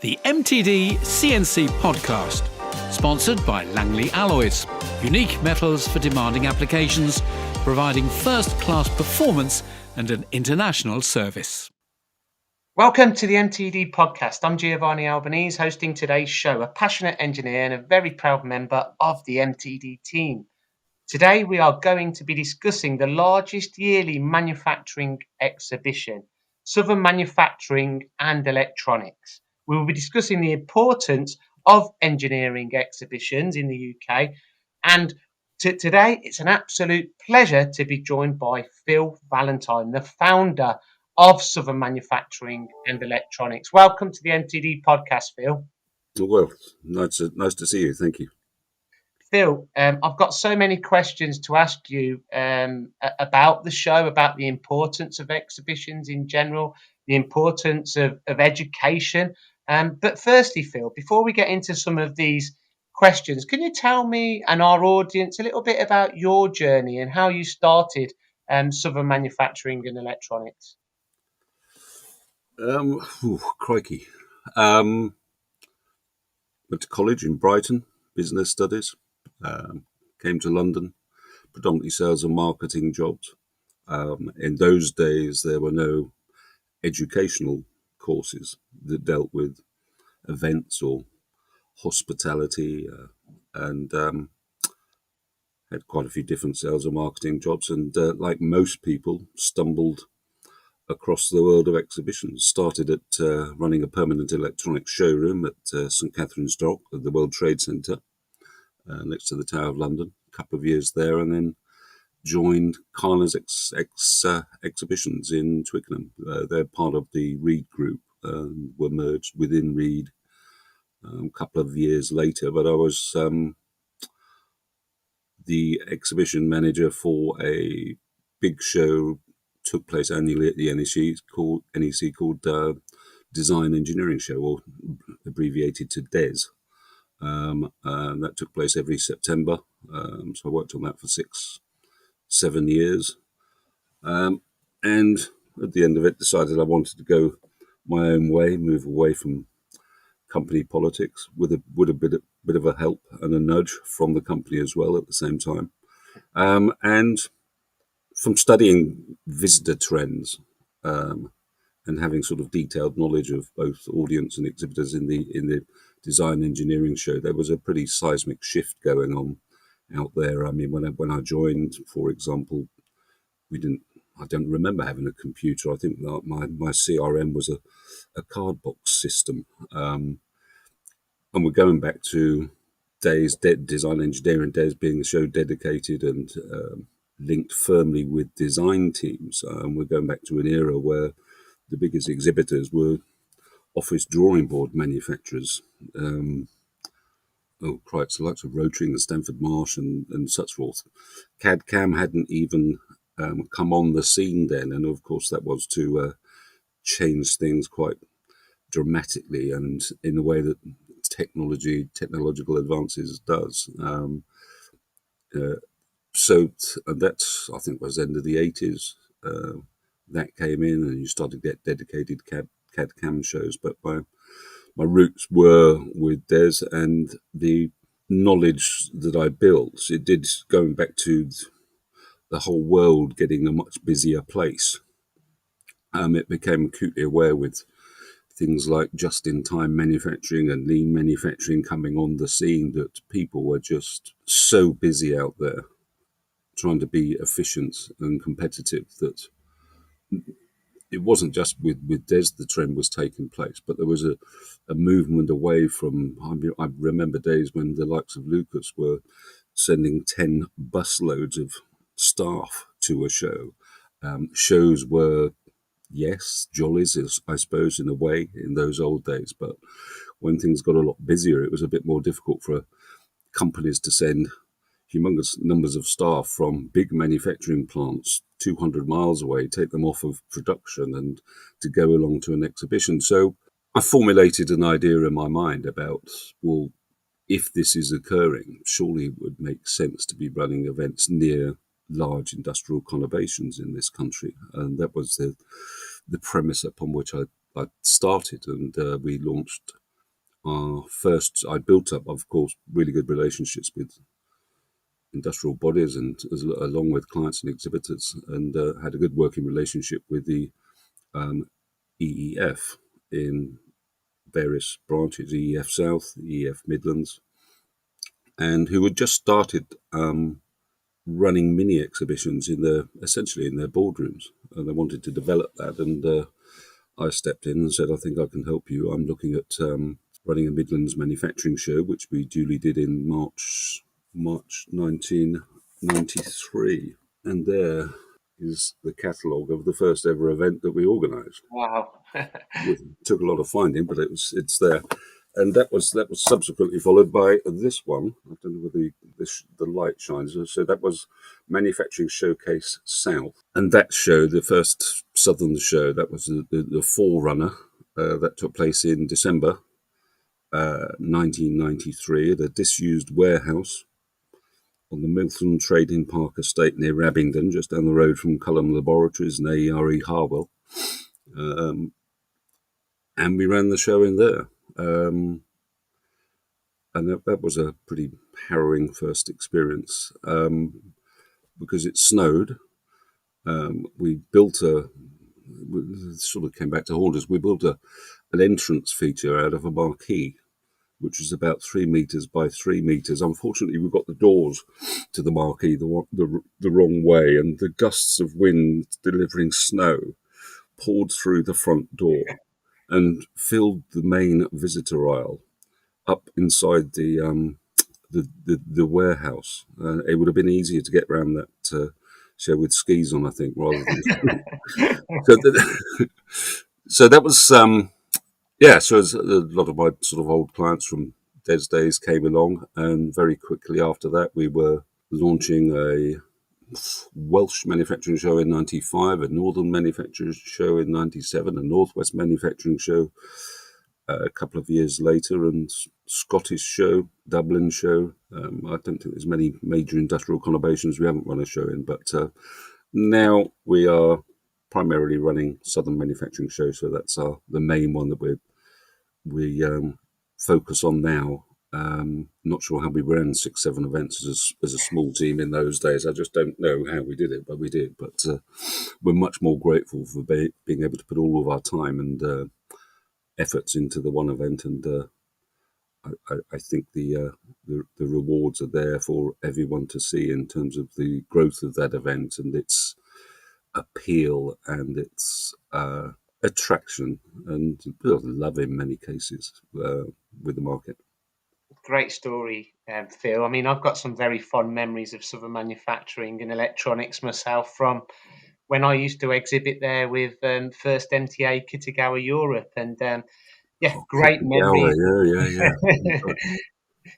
The MTDCNC podcast, sponsored by Langley Alloys, unique metals for demanding applications, providing first-class performance and an international service. Welcome to the MTD podcast. I'm Giovanni Albanese, hosting today's show, a passionate engineer and a very proud member of the MTD team. Today we are going to be discussing the largest yearly manufacturing exhibition, Southern Manufacturing and Electronics. We will be discussing the importance of engineering exhibitions in the UK, and today it's an absolute pleasure to be joined by Phil Valentine, the founder of Southern Manufacturing and Electronics. Welcome to the MTD podcast, Phil. Well, nice to see you. Thank you. Phil, I've got so many questions to ask you about the show, about the importance of exhibitions in general, the importance of education. But firstly, Phil, before we get into some of these questions, can you tell me and our audience a little bit about your journey and how you started Southern Manufacturing and Electronics? Crikey. Went to college in Brighton, business studies. Came to London, predominantly sales and marketing jobs. In those days, there were no educational courses that dealt with events or hospitality, and had quite a few different sales and marketing jobs. And like most people, stumbled across the world of exhibitions. Started at running a permanent electronics showroom at St Catherine's Dock at the World Trade Centre, next to the Tower of London. A couple of years there, and then joined Carla's exhibitions in Twickenham. They're part of the Reed Group, were merged within Reed a couple of years later. But I was the exhibition manager for a big show, took place annually at the NEC called Design Engineering Show, or abbreviated to DES. And that took place every September. So I worked on that for 6-7 years. And at the end of it, decided I wanted to go my own way, move away from company politics, with a bit of a help and a nudge from the company as well at the same time. And from studying visitor trends, and having sort of detailed knowledge of both audience and exhibitors in the design engineering show, there was a pretty seismic shift going on out there. I mean, when I joined, for example, I don't remember having a computer. I think my CRM was a card box system. And we're going back to days, design engineering days being a show dedicated and linked firmly with design teams. We're going back to an era where the biggest exhibitors were office drawing board manufacturers. Christ, the likes of Rotary and Stanford Marsh and such forth. CAD/CAM hadn't even come on the scene then, and of course that was to change things quite dramatically and in a way that technological advances does. So that's, I think, was end of the 80s. That came in, and you started to get dedicated CAD/CAM shows. But my roots were with DES, and the knowledge that I built, it did, going back to the whole world getting a much busier place. It became acutely aware with things like just-in-time manufacturing and lean manufacturing coming on the scene that people were just so busy out there trying to be efficient and competitive that it wasn't just with DES the trend was taking place, but there was a movement away from, I remember days when the likes of Lucas were sending 10 busloads of staff to a show. Shows were, yes, jollies, I suppose, in a way, in those old days. But when things got a lot busier, it was a bit more difficult for companies to send humongous numbers of staff from big manufacturing plants 200 miles away, take them off of production and to go along to an exhibition. So I formulated an idea in my mind about, well, if this is occurring, surely it would make sense to be running events near large industrial conurbations in this country. And that was the premise upon which I started. And we launched I built up, of course, really good relationships with industrial bodies and along with clients and exhibitors, and had a good working relationship with the EEF in various branches, EEF South, EEF Midlands, and who had just started running mini exhibitions essentially in their boardrooms, and they wanted to develop that. And I stepped in and said, "I think I can help you. I'm looking at running a Midlands manufacturing show, which we duly did in March 1993, and there is the catalogue of the first ever event that we organised. Wow. It took a lot of finding, but it's there." And that was subsequently followed by this one. I don't know whether the light shines. So that was Manufacturing Showcase South, and that show, the first Southern show, that was the forerunner. That took place in December 1993 at a disused warehouse on the Milton Trading Park estate near Abingdon, just down the road from Cullum Laboratories and AERE Harwell. And we ran the show in there. And that was a pretty harrowing first experience because it snowed. We sort of came back to haunt us. We built an entrance feature out of a marquee, which was about 3 meters by 3 meters. Unfortunately, we got the doors to the marquee the wrong way, and the gusts of wind delivering snow poured through the front door and filled the main visitor aisle up inside the warehouse. It would have been easier to get around that show with skis on, I think, rather than. So that was So a lot of my sort of old clients from Des days came along, and very quickly after that, we were launching a Welsh manufacturing show in '95, a Northern manufacturing show in '97, a Northwest manufacturing show a couple of years later, and Scottish show, Dublin show. I don't think there's many major industrial conurbations we haven't run a show in, but now we are primarily running Southern manufacturing shows, so that's the main one that we focus on now. Not sure how we ran 6-7 events as a small team in those days. I just don't know how we did it, but we did. But we're much more grateful for being able to put all of our time and efforts into the one event, and I think the rewards are there for everyone to see in terms of the growth of that event and its appeal and its attraction and love in many cases with the market. Great story, Phil. I mean, I've got some very fond memories of Southern manufacturing and electronics myself from when I used to exhibit there with first MTA Kitagawa Europe, and great memories.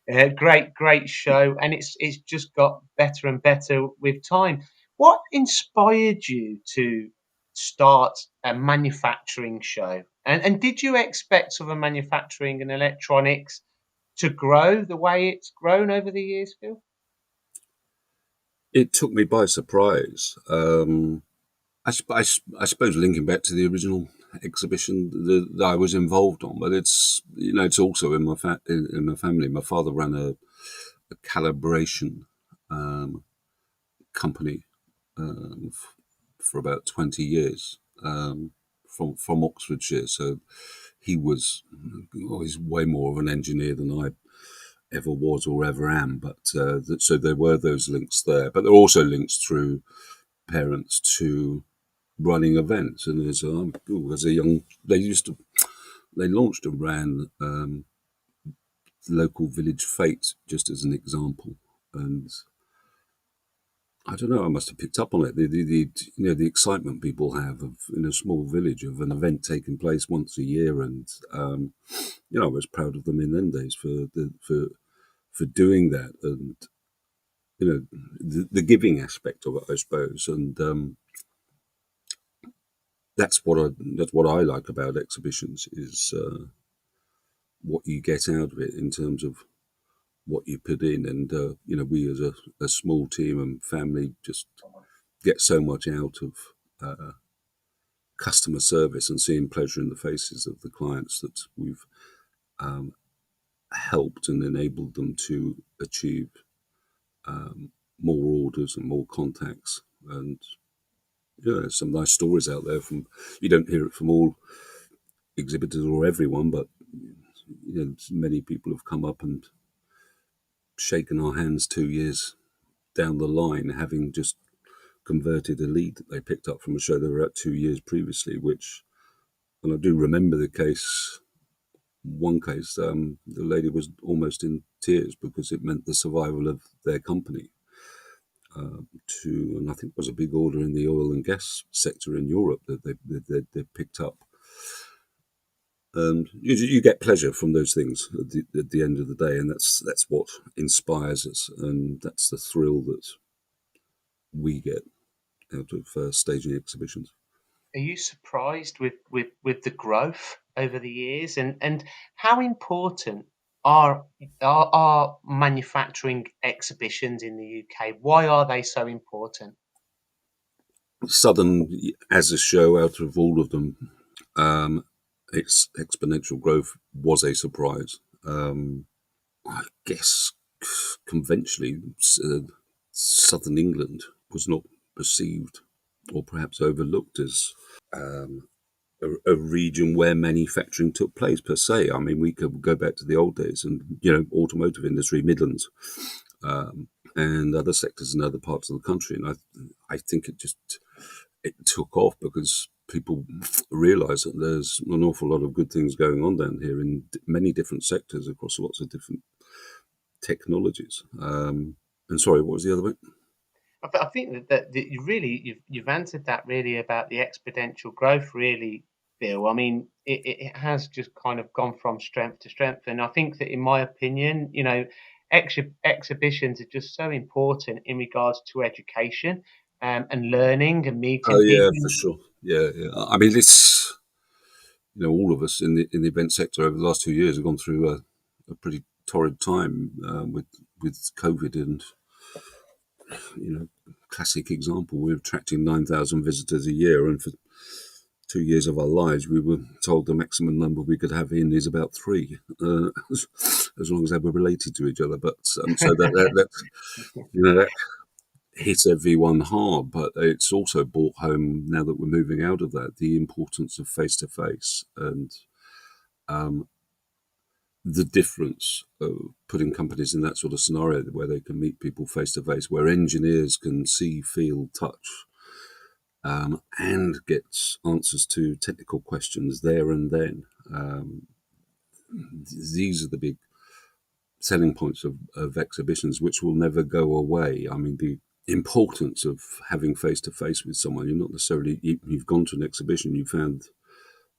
Yeah. Great show, and it's just got better and better with time. What inspired you to start a manufacturing show? And did you expect Southern manufacturing and electronics to grow the way it's grown over the years, Phil? It took me by surprise. I suppose linking back to the original exhibition that I was involved on, but it's also in my family. My father ran a calibration company for about 20 years from Oxfordshire, so he was always way more of an engineer than I ever was or ever am. But so there were those links there, but there are also links through parents to running events. And as a young, they launched and ran local village fete, just as an example. And I don't know, I must have picked up on it. The excitement people have of in a small village of an event taking place once a year, and I was proud of them in them days for doing that, and the giving aspect of it, I suppose, and that's what I like about exhibitions is what you get out of it in terms of what you put in, and we as a small team and family just get so much out of customer service and seeing pleasure in the faces of the clients that we've helped and enabled them to achieve more orders and more contacts. And there's some nice stories out there. From you don't hear it from all exhibitors or everyone, but many people have come up and shaken our hands 2 years down the line, having just converted a lead that they picked up from a show they were at 2 years previously. And I do remember one case, the lady was almost in tears because it meant the survival of their company. And I think it was a big order in the oil and gas sector in Europe that they picked up. And you get pleasure from those things at the end of the day, and that's what inspires us, and that's the thrill that we get out of staging exhibitions. Are you surprised with the growth over the years, and how important are manufacturing exhibitions in the UK? Why are they so important? Southern, as a show, out of all of them, its exponential growth was a surprise. I guess conventionally, Southern England was not perceived or perhaps overlooked as a region where manufacturing took place per se. I mean, we could go back to the old days and, automotive industry, Midlands, and other sectors in other parts of the country. And I think it took off because people realise that there's an awful lot of good things going on down here in many different sectors across lots of different technologies. And sorry, what was the other bit? I think that you've answered that really about the exponential growth, really, Bill. I mean, it has just kind of gone from strength to strength, and I think that, in my opinion, exhibitions are just so important in regards to education and learning and meeting Oh yeah, people. for sure. Yeah. I mean, it's all of us in the event sector over the last 2 years have gone through a pretty torrid time with COVID, and classic example, we're attracting 9,000 visitors a year, and for 2 years of our lives, we were told the maximum number we could have in is about 3, as long as they were related to each other. But so that hit everyone hard. But it's also brought home, now that we're moving out of that, the importance of face to face and the difference of putting companies in that sort of scenario where they can meet people face to face, where engineers can see, feel, touch, and get answers to technical questions there and then. These are the big selling points of exhibitions, which will never go away. I mean, the importance of having face to face with someone. You're not necessarily, you've gone to an exhibition, you found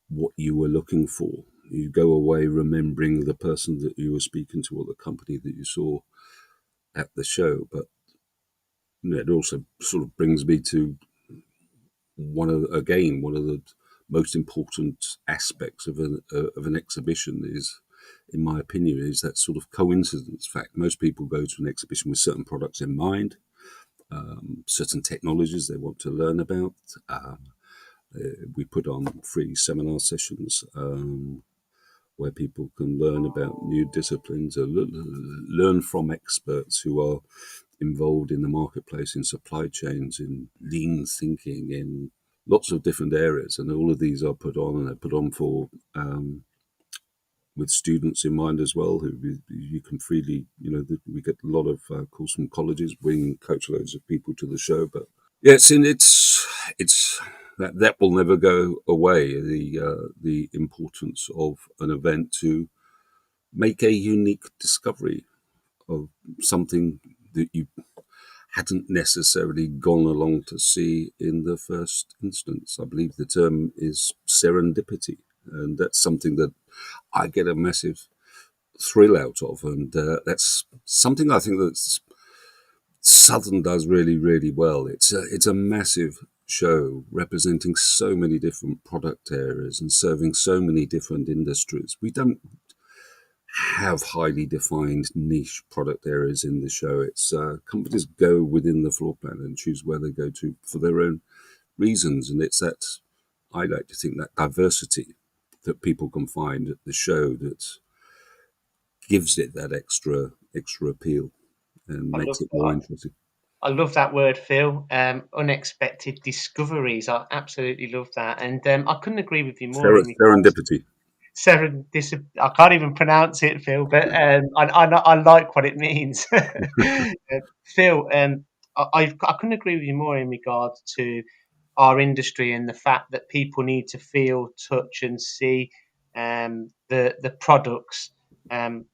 what you were looking for. You go away remembering the person that you were speaking to or the company that you saw at the show. But it also sort of brings me to one of the most important aspects of an exhibition is, in my opinion, is that sort of coincidence fact. Most people go to an exhibition with certain products in mind, certain technologies they want to learn about. We put on free seminar sessions where people can learn about new disciplines, or learn from experts who are involved in the marketplace, in supply chains, in lean thinking, in lots of different areas. And all of these are put on, and they're put on for with students in mind as well, who you can freely, we get a lot of calls from colleges, bringing coachloads of people to the show. But yeah, it's that will never go away. The importance of an event to make a unique discovery of something that you hadn't necessarily gone along to see in the first instance. I believe the term is serendipity, and that's something that I get a massive thrill out of, and that's something I think that Southern does really, really well. It's a massive show representing so many different product areas and serving so many different industries. We don't have highly defined niche product areas in the show. It's companies go within the floor plan and choose where they go to for their own reasons, and it's that, I like to think, that diversity that people can find at the show that gives it that extra appeal and I makes love it more that. interesting. I love that word, Phil. Unexpected discoveries. I absolutely love that, and I couldn't agree with you more in regards Serendipity. I can't even pronounce it, Phil, but I like what it means. Phil, I couldn't agree with you more in regards to our industry and the fact that people need to feel, touch, and see the products. Um,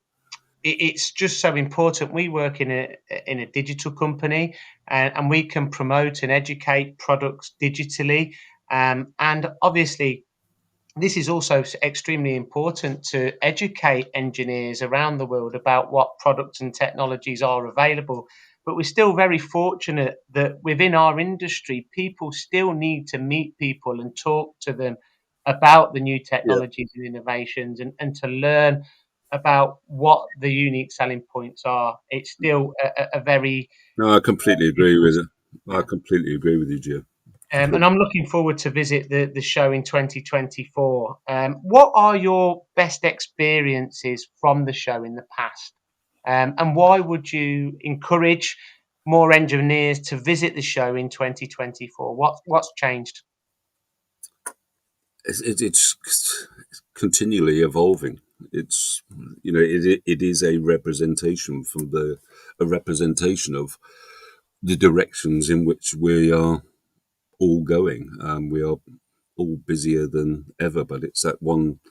it's just so important. We work in a digital company, and we can promote and educate products digitally. And obviously, this is also extremely important to educate engineers around the world about what products and technologies are available. But we're still very fortunate that within our industry, people still need to meet people and talk to them about the new Yeah. technologies and innovations, and to learn about what the unique selling points are. It's still a very No, I completely agree with it. I yeah. completely agree with you, Gio. And I'm looking forward to visit the show in 2024. What are your best experiences from the show in the past? And why would you encourage more engineers to visit the show in 2024? What's changed? It's continually evolving. It's it is a representation of the directions in which we are all going. We are all busier than ever, but it's that one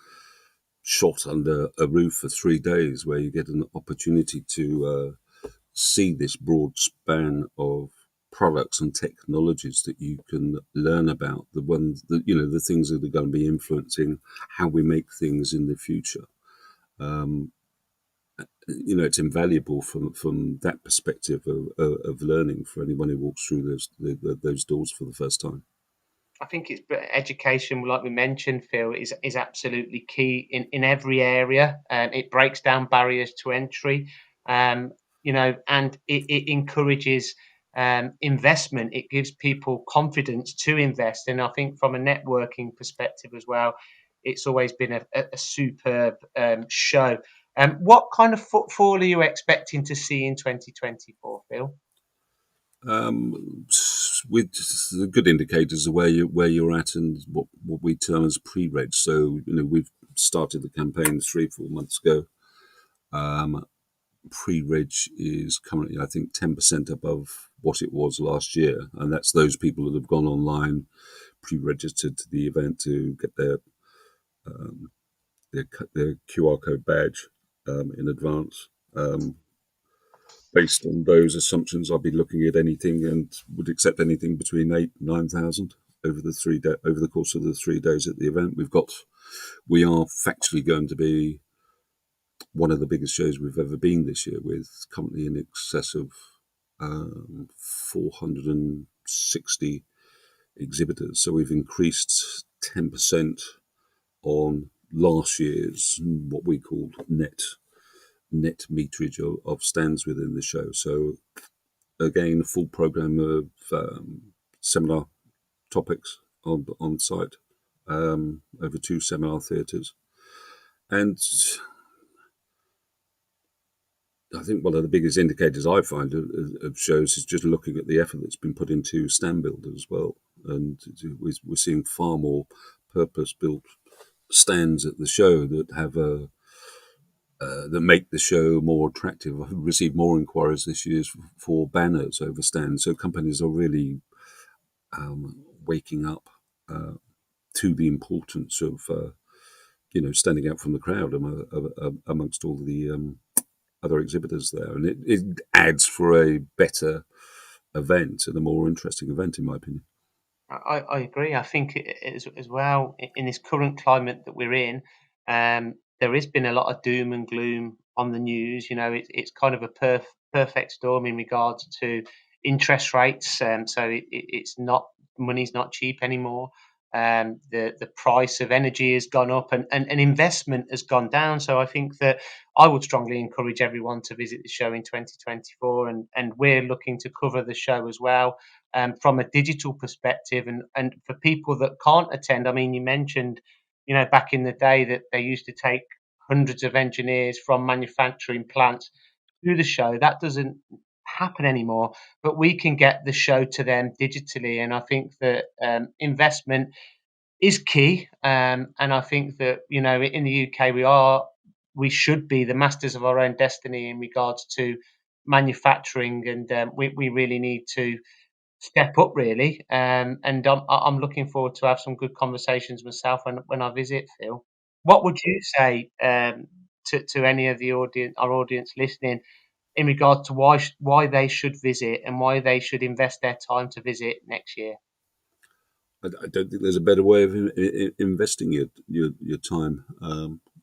shot under a roof for 3 days where you get an opportunity to see this broad span of products and technologies that you can learn about, the ones that the things that are going to be influencing how we make things in the future. um, it's invaluable from that perspective of learning for anyone who walks through those doors for the first time. I think it's education, like we mentioned, Phil, is absolutely key in every area. It breaks down barriers to entry, um, and it encourages investment. It gives people confidence to invest, and I think from a networking perspective as well, it's always been a superb show. What kind of footfall are you expecting to see in 2024, Phil? With the good indicators of where you're at and what we term as pre-reg. So we've started the campaign 3-4 months ago. Pre-reg is currently, I think, 10% above what it was last year, and that's those people that have gone online, pre-registered to the event to get their QR code badge in advance. Based on those assumptions, I'll be looking at anything and would accept anything between 8,000 and 9,000 over the course of the 3 days at the event. We are factually going to be one of the biggest shows we've ever been this year, with currently in excess of 460 exhibitors. So we've increased 10% on last year's what we called net meterage of stands within the show. So again, a full program of seminar topics on site, over 2 seminar theatres. And I think one of the biggest indicators I find of shows is just looking at the effort that's been put into stand builders as well. And we're seeing far more purpose-built stands at the show that have that make the show more attractive. I've received more inquiries this year for banners over stands. So companies are really waking up to the importance of standing out from the crowd amongst all the other exhibitors there, and it adds for a better event and a more interesting event, in my opinion. I agree. I think as well in this current climate that we're in, there has been a lot of doom and gloom on the news. It's kind of a perfect storm in regards to interest rates. So it's not money's not cheap anymore. The price of energy has gone up, and investment has gone down. So I think that I would strongly encourage everyone to visit the show in 2024, and we're looking to cover the show as well from a digital perspective. And for people that can't attend, I mean, you mentioned, back in the day that they used to take hundreds of engineers from manufacturing plants to the show. That doesn't happen anymore, but we can get the show to them digitally. And I think that investment is key. And I think that, in the UK, we should be the masters of our own destiny in regards to manufacturing. And we really need to step up, really. And I'm looking forward to have some good conversations myself when I visit, Phil. What would you say to any of our audience listening, in regards to why they should visit and why they should invest their time to visit next year? I don't think there's a better way of investing your time.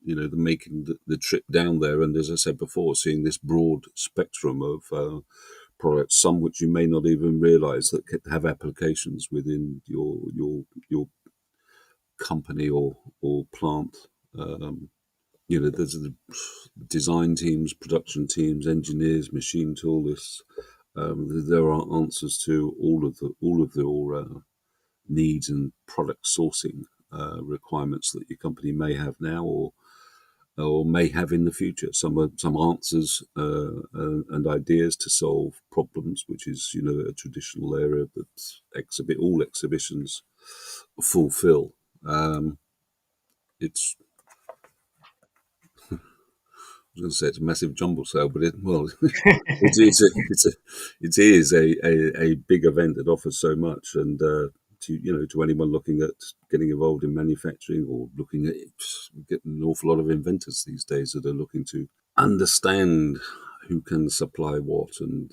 Making the trip down there, and as I said before, seeing this broad spectrum of products, some which you may not even realise that could have applications within your company or plant. There's the design teams, production teams, engineers, machine toolists. There are answers to all of your needs and product sourcing requirements that your company may have now or may have in the future. Some answers and ideas to solve problems, which is a traditional area that all exhibitions fulfill. It's I was going to say it's a massive jumble sale, but it is a big event that offers so much, and to anyone looking at getting involved in manufacturing or looking at getting an awful lot of inventors these days that are looking to understand who can supply what, and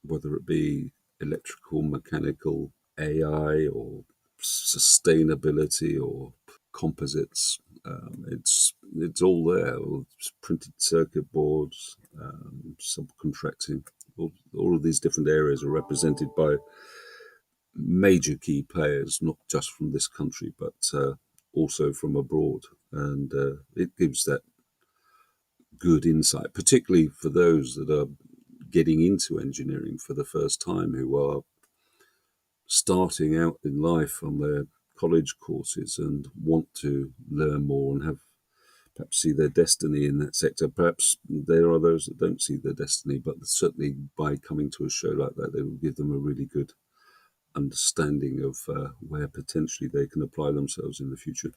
whether it be electrical, mechanical, AI, or sustainability, or composites. It's all there. It's printed circuit boards, subcontracting. All of these different areas are represented by major key players, not just from this country, but also from abroad. And it gives that good insight, particularly for those that are getting into engineering for the first time, who are starting out in life on their college courses and want to learn more and perhaps see their destiny in that sector. Perhaps there are those that don't see their destiny, but certainly by coming to a show like that, they will give them a really good understanding of where potentially they can apply themselves in the future.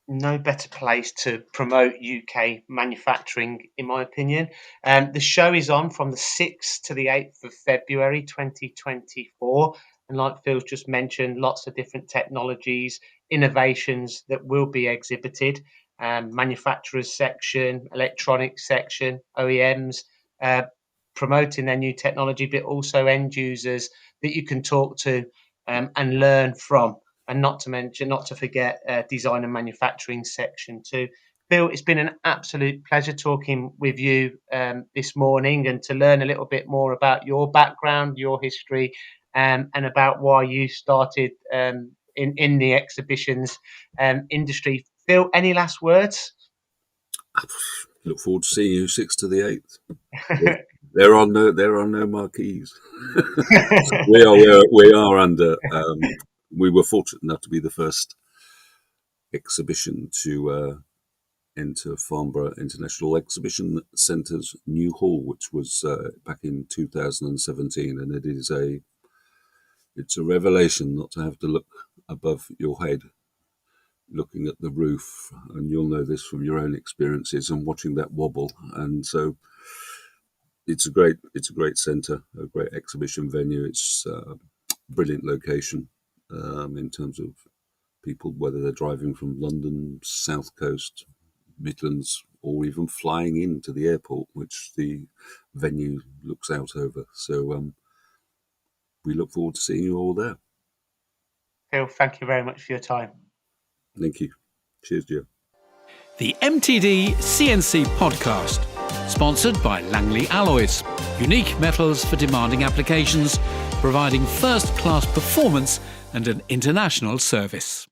No better place to promote UK manufacturing, in my opinion. The show is on from the 6th to the 8th of February 2024. And like Phil's just mentioned, lots of different technologies, innovations that will be exhibited. Manufacturers section, electronics section, OEMs promoting their new technology, but also end users that you can talk to and learn from. And not to forget design and manufacturing section too. Phil, it's been an absolute pleasure talking with you this morning, and to learn a little bit more about your background, your history, and about why you started in the exhibitions industry. Phil, any last words? Look forward to seeing you 6th to the 8th. There are no marquees. we are under. We were fortunate enough to be the first exhibition to enter Farnborough International Exhibition Centre's new hall, which was back in 2017, and it's a revelation not to have to look above your head, looking at the roof, and you'll know this from your own experiences and watching that wobble. And so it's a great centre, a great exhibition venue. It's a brilliant location. In terms of people, whether they're driving from London, South Coast, Midlands, or even flying into the airport, which the venue looks out over. So we look forward to seeing you all there. Phil, thank you very much for your time. Thank you. Cheers, Joe. The MTDCNC podcast, sponsored by Langley Alloys, unique metals for demanding applications, providing first-class performance and an international service.